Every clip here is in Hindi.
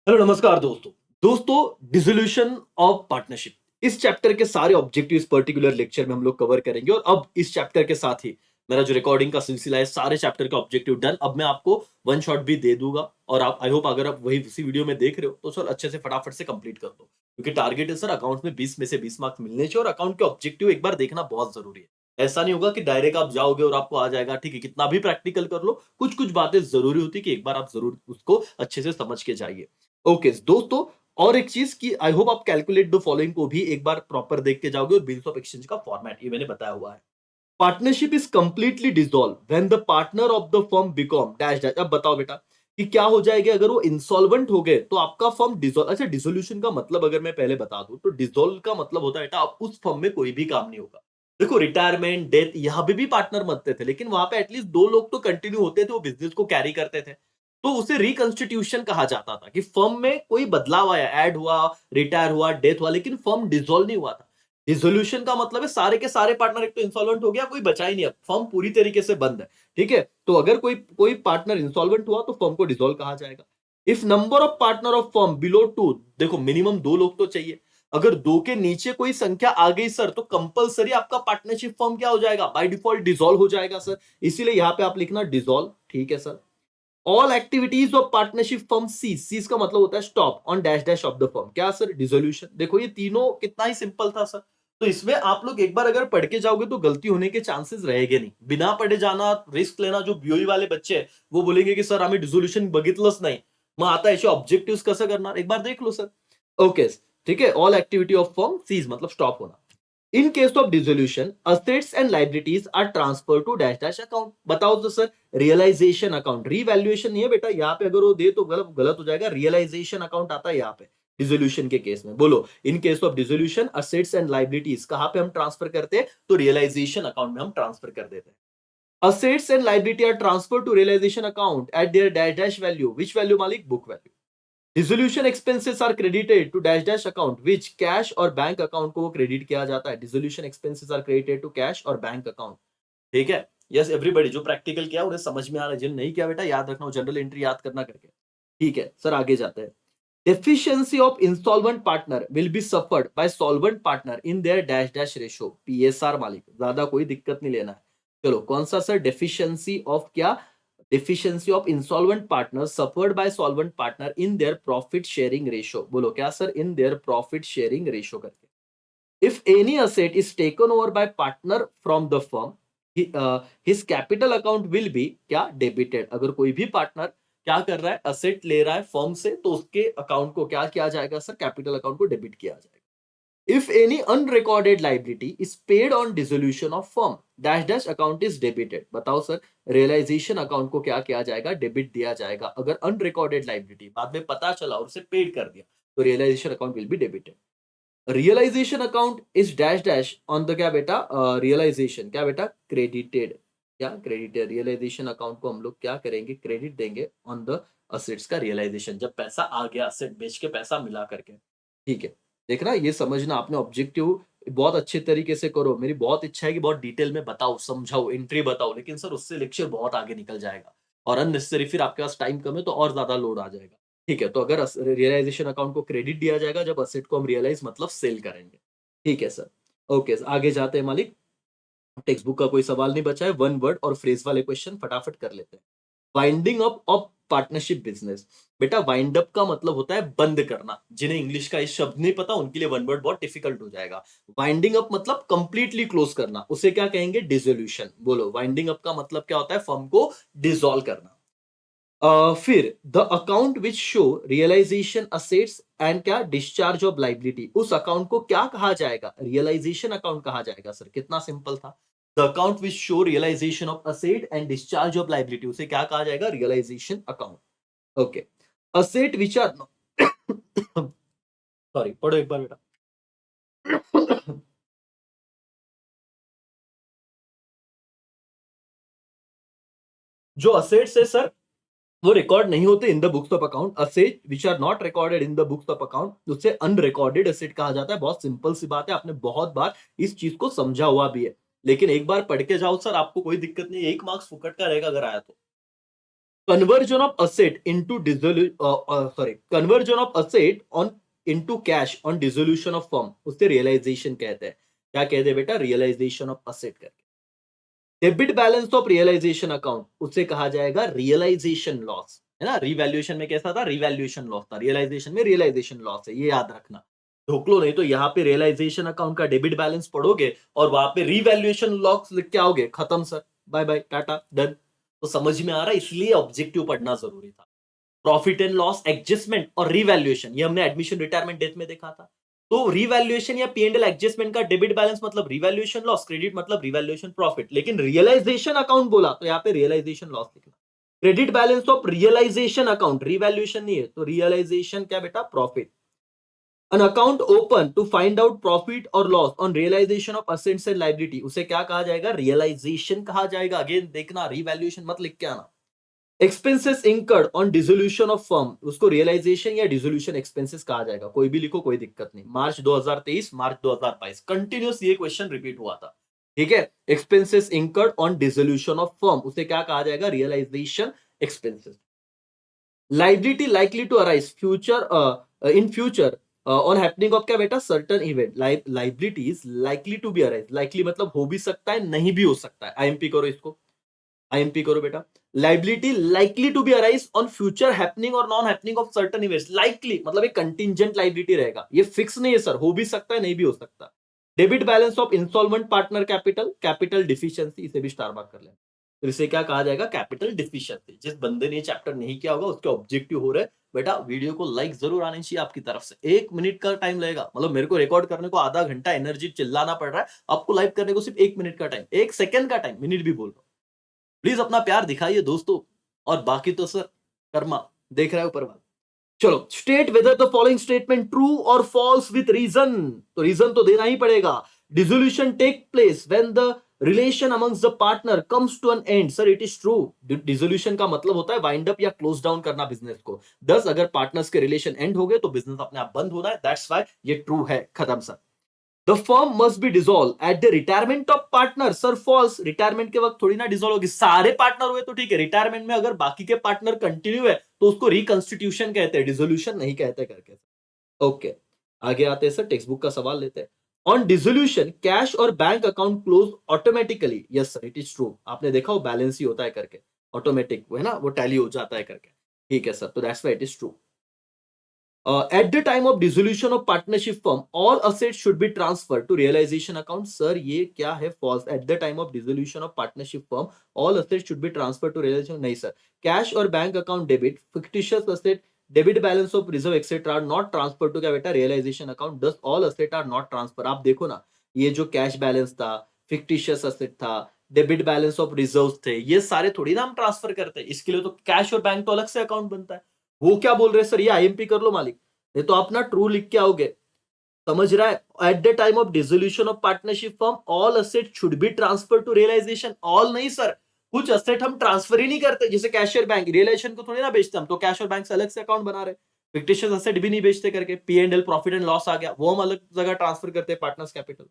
हेलो नमस्कार दोस्तों डिसोल्यूशन ऑफ पार्टनरशिप इस चैप्टर के सारे ऑब्जेक्टिव इस पर्टिकुलर लेक्चर में हम लोग कवर करेंगे। और अब इस चैप्टर के साथ ही मेरा जो रिकॉर्डिंग का सिलसिला है सारे चैप्टर का ऑब्जेक्टिव डन। अब मैं आपको वन शॉट भी दे दूंगा और आप आई होप अगर आप वही उसी वीडियो में देख रहे हो तो सर अच्छे से फटाफट से कंप्लीट कर दो, क्योंकि टारगेट है सर अकाउंट में 20 में से 20 मार्क्स मिलने चाहिए और अकाउंट के ऑब्जेक्टिव एक बार देखना बहुत जरूरी है। ऐसा नहीं होगा कि डायरेक्ट आप जाओगे और आपको आ जाएगा, ठीक है कितना भी प्रैक्टिकल कर लो, कुछ कुछ बातें जरूरी होती है कि एक बार आप जरूर उसको अच्छे से समझ के जाइए। ओके दोस्तों, और एक चीज की आई होप आप कैलकुलेट द फॉलोइंग को भी एक बार प्रॉपर देख के जाओगे और बिल्स ऑफ एक्सचेंज का फॉर्मेट ये मैंने बताया हुआ है। Partnership is completely dissolve when the partner of the firm become dash dash. अब बताओ बेटा कि क्या हो जाएगा अगर वो इंसॉल्वेंट हो गए तो आपका फर्म डिसॉल्व। अच्छा, डिसोल्यूशन का मतलब अगर मैं पहले बता दूं तो डिसॉल्व का मतलब होता है बेटा आप उस फर्म में कोई भी काम नहीं होगा। देखो रिटायरमेंट डेथ यहाँ पे भी पार्टनर बनते थे, लेकिन वहां पे एटलीस्ट दो लोग तो कंटिन्यू होते थे, वो बिजनेस को कैरी करते थे। तो उसे रिकंस्टिट्यूशन कहा जाता था कि फर्म में कोई बदलाव आया, ऐड हुआ, रिटायर हुआ, डेथ हुआ, लेकिन फर्म डिसॉल्व नहीं हुआ था। डिसोल्यूशन का मतलब है सारे के सारे पार्टनर एक तो इंसॉल्वेंट हो गया, कोई बचा ही नहीं, अब फर्म पूरी तरीके से बंद है। ठीक है, तो अगर कोई कोई पार्टनर इंसॉल्वेंट हुआ तो फर्म को डिसॉल्व कहा जाएगा। If number of partner of firm below two, देखो मिनिमम दो लोग तो चाहिए। अगर दो के नीचे कोई संख्या आ गई सर तो कंपलसरी आपका पार्टनरशिप फर्म क्या हो जाएगा, बाय डिफॉल्ट डिसॉल्व हो जाएगा सर। इसीलिए यहां पे आप लिखना डिसॉल्व। ठीक है sir. All activities of partnership firm cease का मतलब होता है stop on dash dash of the firm. क्या सर, डिसोल्यूशन। देखो ये तीनों कितना ही सिंपल था सर। तो इसमें आप लोग एक बार अगर पढ़ के जाओगे तो गलती होने के चांसेस रहेंगे नहीं। बिना पढ़े जाना, रिस्क लेना, जो बीओई वाले बच्चे हैं वो बोलेंगे कि सर हमें डिसोल्यूशन बघितलंच नाही, मग आता याचे ऑब्जेक्टिव्स कसं करणार, एक बार देख लो सर। ओके, ठीक है। All activity of firm cease मतलब स्टॉप होना। In case of dissolution assets and liabilities are transfer to dash dash account. बताओ तो सर, रियलाइजेशन अकाउंट, रिवैल्यूएशन नहीं है बेटा, यहाँ पे अगर वो दे तो गलत गलत हो जाएगा। रियलाइजेशन अकाउंट आता है यहाँ पे डिसोल्यूशन के केस में। बोलो, इन case of dissolution assets and liabilities कहां पे हम ट्रांसफर करते हैं, तो रियलाइजेशन अकाउंट में हम ट्रांसफर कर देते हैं। Assets and liability are transferred to realization account at their dash dash value. Which value मालिक, book value. Dissolution expenses are credited to dash dash account which cash और बैंक अकाउंट को क्रेडिट किया जाता है। Dissolution expenses are credited to cash और बैंक अकाउंट। ठीक है। यस एवरीबॉडी, जो प्रैक्टिकल किया उन्हें समझ में आ रहा है, जिन नहीं किया बेटा याद रखना, जनरल एंट्री याद करना करके। ठीक है सर, आगे जाते हैं। Deficiency of insolvent partner will be suffered by solvent partner in their dash dash ratio PSR मालिक, ज्यादा कोई दिक्कत नहीं लेना है। चलो कौन सा सर, डेफिशिएंसी ऑफ क्या, deficiency of insolvent partner suffered by solvent partner in their profit sharing ratio. बोलो क्या sir, in their profit sharing ratio करके। If any asset is taken over by partner from the firm, his capital account will be क्या, डेबिटेड। अगर कोई भी पार्टनर क्या कर रहा है, असेट ले रहा है फर्म से, तो उसके अकाउंट को क्या किया जाएगा सर, कैपिटल अकाउंट को डेबिट किया जाएगा। If any unrecorded liability is paid on dissolution of firm, dash dash account is debited। बताओ सर, रियलाइजेशन अकाउंट को क्या किया जाएगा, डेबिट दिया जाएगा। अगर अनरिकॉर्डेड लाइबिलिटी बाद में पता चला और उसे पेड कर दिया तो realisation account will be debited. Realisation account is dash dash on the क्या बेटा, रियलाइजेशन क्या बेटा, क्रेडिटेड। क्या क्रेडिटेड, रियलाइजेशन अकाउंट को हम लोग क्या करेंगे, क्रेडिट देंगे ऑन द असेट्स का रियलाइजेशन, जब पैसा आ गया असेट बेच के पैसा मिला करके। ठीक है, देखना ये समझना, आपने ऑब्जेक्टिव बहुत अच्छे तरीके से करो। मेरी बहुत इच्छा है कि बहुत डिटेल में बताओ, समझाओ, एंट्री बताओ, लेकिन सर उससे लेक्चर बहुत आगे निकल जाएगा और अननेसेसरी फिर आपके पास टाइम कम है तो और ज्यादा लोड आ जाएगा। ठीक है, तो अगर रियलाइजेशन अकाउंट को क्रेडिट दिया जाएगा जब असेट को हम रियलाइज मतलब सेल करेंगे। ठीक है सर। ओके, आगे जाते हैं मालिक। टेक्स्ट बुक का कोई सवाल नहीं बचा है, वन वर्ड और फ्रेज वाले क्वेश्चन फटाफट कर लेते हैं। Winding up of partnership business. बेटा वाइंड अप का मतलब होता है बंद करना। जिन्हें इंग्लिश का इस शब्द नहीं पता उनके लिए वन वर्ड बहुत डिफिकल्ट हो जाएगा। वाइंडिंग अप मतलब कंप्लीटली क्लोज करना, उसे क्या कहेंगे, डिसोल्यूशन। बोलो, वाइंडिंग अप का मतलब क्या होता है, फर्म को डिसॉल्व करना। फिर the account which show realisation assets and क्या, डिस्चार्ज ऑफ लाइबिलिटी, उस अकाउंट को क्या कहा जाएगा, रियलाइजेशन अकाउंट कहा जाएगा सर। कितना सिंपल था। The account which show realisation of asset and discharge of liability, उसे क्या कहा जाएगा, realisation account. Okay. Asset which are sorry, पढ़ो एक बार बेटा। जो असेट्स है सर वो रिकॉर्ड नहीं होते in the books of account. Asset which are not recorded in the books of account उससे अनरिकॉर्डेड असेट कहा जाता है। बहुत सिंपल सी बात है, आपने बहुत बार इस चीज को समझा हुआ भी है, लेकिन एक बार पढ़ के जाओ सर, आपको कोई दिक्कत नहीं, एक मार्क्स फुकट का रहेगा अगर आया तो। conversion of asset into conversion of asset on into cash on dissolution of firm, उससे रियलाइजेशन कहते हैं। क्या कहते हैं बेटा? रियलाइजेशन ऑफ असेट करके। Debit balance of realisation account, उससे कहा जाएगा रियलाइजेशन लॉस, है ना? रिवैल्यूएशन में कैसा था? रिवैल्यूएशन लॉस था। रियलाइजेशन में रियलाइजेशन लॉस है, ये याद रखना। ढोकलो नहीं तो यहाँ पे रियलाइजेशन अकाउंट का डेबिट बैलेंस पढ़ोगे और वहां पे रिवैल्यूएशन लॉस लिख के आओगे, खत्म sir, bye bye tata done. तो समझ में आ रहा है, इसलिए ऑब्जेक्टिव पढ़ना जरूरी था। प्रॉफिट एंड लॉस एडजस्टमेंट और रिवैल्यूएशन, ये हमने एडमिशन रिटायरमेंट डेथ में देखा था। तो रिवैल्यूएशन या पी&एल एडजस्टमेंट का डेबिट बैलेंस मतलब रिवैल्यूएशन लॉस, क्रेडिट मतलब रिवैल्यूएशन प्रॉफिट। लेकिन रियलाइजेशन अकाउंट बोला तो यहाँ पे रियलाइजेशन लॉस लिखना। Credit balance of realisation account, revaluation नहीं है तो रियलाइजेशन क्या बेटा? Profit. An account open to find out profit or loss on realization of assets and liability, उसे क्या कहा जाएगा? रियलाइजेशन कहा जाएगा। अगेन देखना, रिवैल्यूएशन मत लिख के आना। Expenses incurred on dissolution of firm, उसको रियलाइजेशन या डिसोल्यूशन एक्सपेंसेस कहा जाएगा। कोई भी लिखो, कोई दिक्कत नहीं। मार्च 2023, मार्च 2022 कंटिन्यूस ये क्वेश्चन रिपीट हुआ था। ठीक है, expenses incurred on dissolution of firm, उसे क्या कहा जाएगा? Realisation expenses. Liability likely to arise future in future on happening of क्या बेटा? Certain event. Liability is likely to be arise, likely मतलब हो भी सकता है, नहीं भी हो सकता है। आईएमपी करो इसको, आईएमपी करो बेटा। Liability likely to be arise on future happening और non happening of certain events. Likely मतलब एक कंटिंजेंट लाइबिलिटी रहेगा, ये फिक्स नहीं है सर, हो भी सकता है, नहीं भी हो सकता। Debit balance of instalment partner capital, capital deficiency, इसे भी स्टार मार्क कर लें। तो इसे क्या कहा जाएगा? Capital deficiency. जिस बंदे ने ये चैप्टर नहीं किया होगा उसके ऑब्जेक्टिव हो रहे हैं बेटा, वीडियो को लाइक जरूर आनी चाहिए आपकी तरफ से। 1 मिनट का टाइम लगेगा, मतलब मेरे को रिकॉर्ड करने को आधा घंटा एनर्जी चिल्लाना पड़ रहा है, आपको लाइव करने को सिर्फ 1 मिनट का टाइम, 1 सेकंड का टाइम, मिनट भी बोल रहा हूं। प्लीज अपना प्यार दिखाइए दोस्तों। और बाकी तो सर कर्मा देख रहा है ऊपर वाला। चलो, state whether the following statement true और फॉल्स विथ रीजन, तो रीजन तो देना ही पड़ेगा। Dissolution take place when the relation amongst the partner comes to an end, sir it is true. Dissolution का मतलब होता है वाइंड अप या क्लोज डाउन करना बिजनेस को। दस अगर पार्टनर्स के रिलेशन एंड हो गए तो बिजनेस अपने आप बंद होना है, दैट्स व्हाई ये ट्रू है, खत्म sir. The firm must be dissolve at the retirement of partner, sir false. Retirement के वक्त थोड़ी ना डिसॉल्व होगी, सारे पार्टनर हुए तो ठीक है। रिटायरमेंट में अगर बाकी के पार्टनर कंटिन्यू है तो उसको रिकंस्टिट्यूशन कहते हैं, डिसोल्यूशन नहीं कहते करके। ओके, आगे आते हैं सर, टेक्स्ट बुक का सवाल लेते हैं। ऑन डिसोल्यूशन कैश और bank account close automatically, yes sir it is true. आपने देखा वो बैलेंस ही होता है करके, ऑटोमेटिक है ना, वो टैली हो जाता है करके। ठीक है सर, तो that's why it is true. At the time of dissolution of partnership firm, all assets should be transferred to realization account. Sir ये क्या है? False. At the time of dissolution of partnership firm, all assets should be transferred to realization. नहीं सर, कैश और bank account debit, fictitious asset, debit balance of reserve etcetera are not transfer to क्या बेटा? Realisation account. Thus all asset are not transfer. आप देखो ना, ये जो कैश बैलेंस था, फिक्टिशियस असेट था, डेबिट बैलेंस ऑफ रिजर्व थे, ये सारे थोड़ी ना हम ट्रांसफर करते हैं। इसके लिए तो कैश और बैंक तो अलग से अकाउंट बनता है। वो क्या बोल रहे हैं सर? ये आईएमपी कर लो मालिक, नहीं तो आप ना ट्रू लिख के आओगे। समझ रहा है? At the time of dissolution of partnership firm all asset should be transfer to realisation. All नहीं सर, कुछ असेट हम ट्रांसफर ही नहीं करते, जैसे कैश और बैंक। रियलाइजेशन को थोड़ी ना बेचते हम, तो कैश और बैंक से अलग से अकाउंट बना रहे। फिक्टिशियस असेट भी नहीं बेचते करके, पी&एल प्रॉफिट एंड लॉस आ गया, वो हम अलग जगह ट्रांसफर करते हैं, partners capital.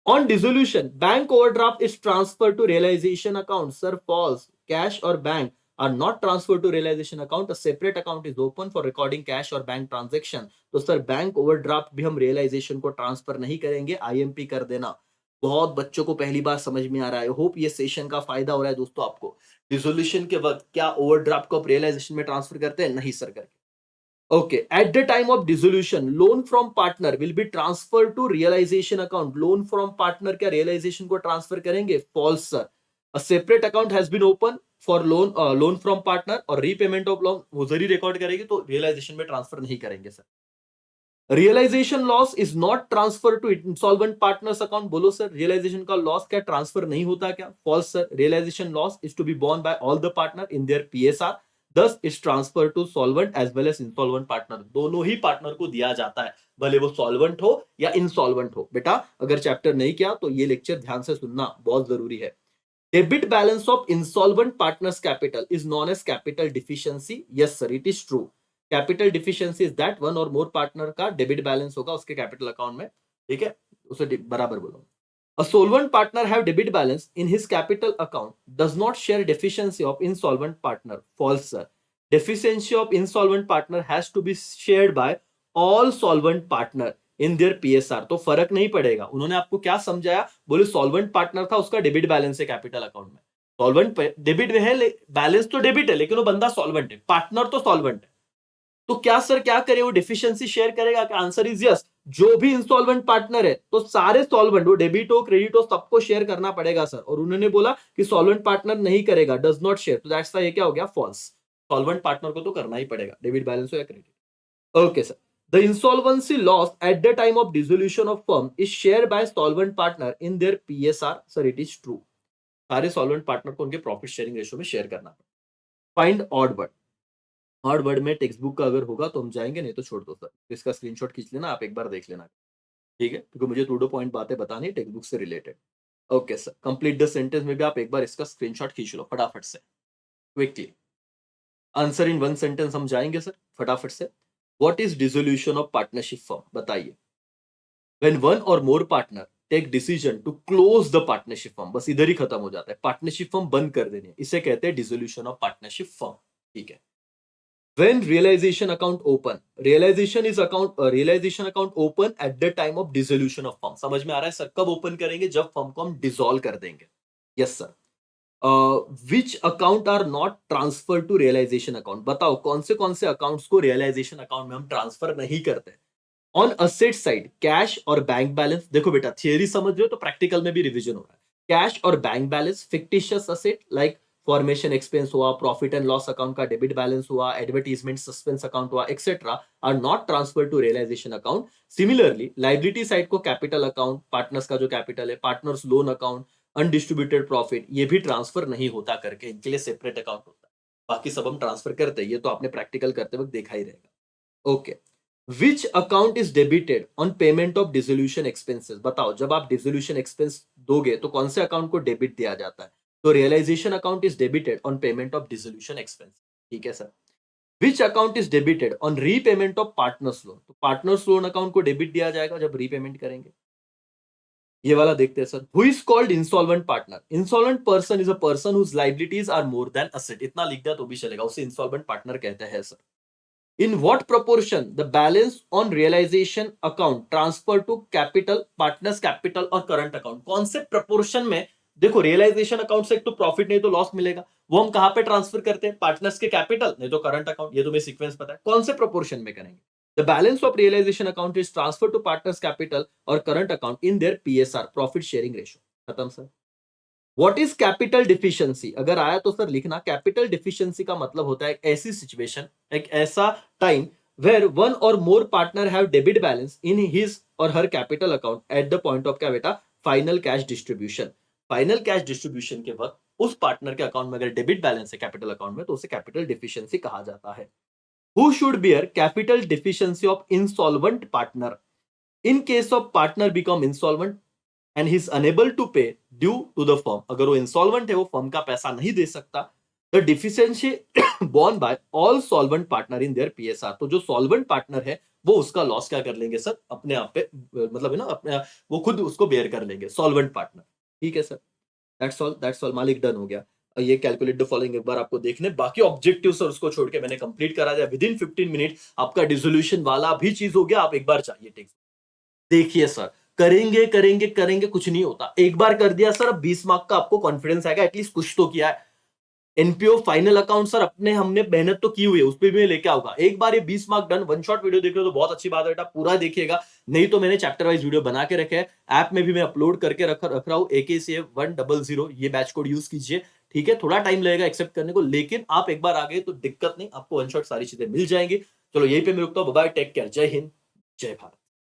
On dissolution, bank overdraft is transferred to realization account. Sir, false. Cash or bank are not transferred to realization account. A separate account is open for recording cash or bank transaction. तो सर बैंक ओवरड्राफ्ट भी हम रियलाइजेशन को ट्रांसफर नहीं करेंगे, आईएमपी कर देना। बहुत बच्चों को पहली बार समझ में आ रहा है, होप ये सेशन का फायदा हो रहा है दोस्तों आपको। डिसोल्यूशन के वक्त क्या ओवरड्राफ्ट को आप रियलाइजेशन में ट्रांसफर करते हैं? नहीं सर करके। Okay. At the time of dissolution, loan from partner will be transferred to realization account. Loan from partner क्या realization को transfer करेंगे? False sir. A separate account has been opened for loan from partner और repayment of loan वो जरूर रिकॉर्ड करेगी, तो realization में ट्रांसफर नहीं करेंगे sir. Realisation loss is not transfer to insolvent partners account. बोलो सर, रियलाइजेशन का लॉस क्या ट्रांसफर नहीं होता क्या? False sir, realisation loss is to be borne by all the partner in their PSR, thus is transfer to solvent as well as insolvent partner. दोनों ही पार्टनर को दिया जाता है, भले वो सॉल्वेंट हो या इंसॉल्वेंट हो। बेटा अगर चैप्टर नहीं किया तो ये लेक्चर ध्यान से सुनना, बहुत जरूरी है। Debit balance of insolvent partners capital is known as capital deficiency. Yes sir it is true. Capital deficiency is that one और मोर पार्टनर का डेबिट बैलेंस होगा उसके कैपिटल अकाउंट में। ठीक है, उसे बराबर बोलो। A solvent partner have debit balance in his capital account does not share deficiency of insolvent partner. False, sir. Deficiency of insolvent partner has to be shared by all solvent partner in their PSR. तो फर्क नहीं पड़ेगा. उन्होंने आपको क्या समझाया? बोले सॉल्वेंट पार्टनर था, उसका डेबिट बैलेंस है कैपिटल अकाउंट में. सॉल्वेंट डेबिट में है, बैलेंस तो डेबिट है, लेकिन वो बंदा सॉल्वेंट है, पार्टनर तो सॉल्वेंट है. तो क्या सर क्या करे, वो डिफिशियंसी शेयर करेगा? क्या? Answer is yes. जो भी इंस्टॉलमेंट पार्टनर है तो सारे सॉल्वेंट, वो डेबिट हो क्रेडिट हो, सबको शेयर करना पड़ेगा सर. और उन्होंने बोला कि सॉल्वेंट पार्टनर नहीं करेगा, डज नॉट शेयर, तो दैट्स ये क्या हो गया? फॉल्स. सॉल्वेंट पार्टनर को तो करना ही पड़ेगा, डेबिट बैलेंस हो या credit. Okay sir. The insolvency loss eight the time of dissolution of firm is share bye solvent partner in their PSR. Sir it is true. सारे सॉल्वेंट पार्टनर को उनके प्रॉफिट शेयरिंग रेशियो में शेयर करना पड़ेगा. Find odd word. Odd word में टेक्स्ट बुक का अगर होगा तो हम जाएंगे, नहीं तो छोड़ दो सर. इसका स्क्रीनशॉट खींच लेना, आप एक बार देख लेना. ठीक है, क्योंकि मुझे टू द पॉइंट बातें बतानी है टेक्स्ट बुक से related. Okay sir. Complete the sentence में भी आप एक बार इसका स्क्रीनशॉट खींच लो फटाफट से, quickly. Answer in one sentence हम जाएंगे सर फटाफट से. What is dissolution of partnership firm? बताइए. व्हेन वन और more partner take decision to close the partnership firm. बस इधर ही खत्म हो जाता है, पार्टनरशिप फर्म बंद कर देनी है, इसे कहते हैं डिसोल्यूशन ऑफ पार्टनरशिप फर्म. ठीक है. When realization account open, realization account open at the time of dissolution of firm. समझ में आ रहा है सर? कब ओपन करेंगे? जब फर्म को हम डिसॉल्व कर देंगे. Yes sir. Which account are not transfer to realisation account? बताओ कौन से अकाउंट्स को रियलाइजेशन अकाउंट में हम ट्रांसफर नहीं करते? ऑन असेट साइड कैश और बैंक बैलेंस. देखो बेटा, थियरी समझ रहे हो तो प्रैक्टिकल में भी रिवीजन हो रहा है. कैश और bank balance, fictitious asset like formation expense हुआ, प्रॉफिट एंड लॉस अकाउंट का डेबिट बैलेंस हुआ, एडवर्टीजमेंट सस्पेंस अकाउंट हुआ, etcetera are not transfer to realisation account. Similarly liability side को कैपिटल अकाउंट, पार्टनर्स का जो कैपिटल है, partners loan account, undistributed profit, ये भी ट्रांसफर नहीं होता करके इनके लिए सेपरेट अकाउंट होता है. बाकी सब हम ट्रांसफर करते हैं, ये तो आपने प्रैक्टिकल करते वक्त देखा ही रहेगा. Okay. Which account is debited on payment of dissolution expenses? बताओ, जब आप डिसोल्यूशन एक्सपेंस दोगे तो कौन से अकाउंट को डेबिट दिया जाता है? तो realisation account is debited on payment of dissolution expense. ठीक है sir. Which account is debited on repayment of partners loan? तो पार्टनर्स लोन अकाउंट को डेबिट दिया जाएगा जब रीपेमेंट करेंगे. ये वाला देखते हैं sir. Who is called insolvent partner? Insolvent person is a person whose liabilities are more than asset. इतना लिख दिया तो भी चलेगा, उसे इंसॉल्वेंट पार्टनर कहते हैं sir. In what proportion the balance on realization account transfer to capital, partners capital और current account? कौन से proportion में? देखो, realization account से एक तो profit नहीं तो loss मिलेगा, वो हम कहां पे ट्रांसफर करते हैं? पार्टनर्स के कैपिटल नहीं तो करंट अकाउंट. ये तुम्हें सीक्वेंस पता है, कौन से प्रोपोर्शन में करेंगे? The balance of realisation account is transfer to partners capital और current account in their PSR, profit sharing ratio. खत्म sir. What is capital deficiency? अगर आया तो सर लिखना. कैपिटल डिफिशियंसी का मतलब होता है एक ऐसी सिचुएशन, एक ऐसा टाइम वेयर वन और more partner have debit balance in his और her capital account at the point of क्या बेटा? Final cash distribution. Final cash distribution के वक्त उस पार्टनर के अकाउंट में अगर डेबिट बैलेंस है कैपिटल अकाउंट में, तो उसे कैपिटल डिफिशियंसी कहा जाता है. Who should bear capital deficiency of insolvent partner? In case of partner become insolvent and he is unable to pay due to the firm. अगर वो इंसॉल्वेंट है, वो फर्म का पैसा नहीं दे सकता, the deficiency borne by all solvent partner in their PSR. तो जो सॉल्वेंट पार्टनर है वो उसका लॉस क्या कर लेंगे सर? अपने आप पे, मतलब है ना, अपने वो खुद उसको बेयर कर लेंगे, सॉल्वेंट पार्टनर. ठीक है सर. That's all. मालिक डन हो गया. ये कैलकुलेट द फॉलोइंग एक बार आपको देखने, बाकी ऑब्जेक्टिव सर उसको छोड़ के मैंने कंप्लीट करा दिया. विद इन 15 मिनट आपका डिसोल्यूशन वाला भी चीज हो गया. आप एक बार चाहिए टेक्स्ट देखिए सर. करेंगे करेंगे करेंगे, कुछ नहीं होता. एक बार कर दिया सर, अब 20 मार्क का आपको कॉन्फिडेंस आएगा, एटलीस्ट कुछ तो किया है. एनपीओ फाइनल अकाउंट सर अपने हमने मेहनत तो की हुई है, उस पर भी लेके आऊंगा. एक बार ये 20 mark done. One shot video देख रहे हो तो बहुत अच्छी बात है बेटा, पूरा देखिएगा. नहीं तो मैंने चैप्टर वाइज वीडियो बना के रखे हैं, ऐप में भी मैं अपलोड करके रख रहा हूं. AKCF 100, ये बैच कोड यूज कीजिए. ठीक है, थोड़ा टाइम लगेगा एक्सेप्ट करने को, लेकिन आप एक बार आ गए तो दिक्कत नहीं, आपको वन शॉट सारी चीजें मिल जाएंगी. चलो यही पे मैं रुकता हूं. Bye, take care. जय हिंद, जय भारत.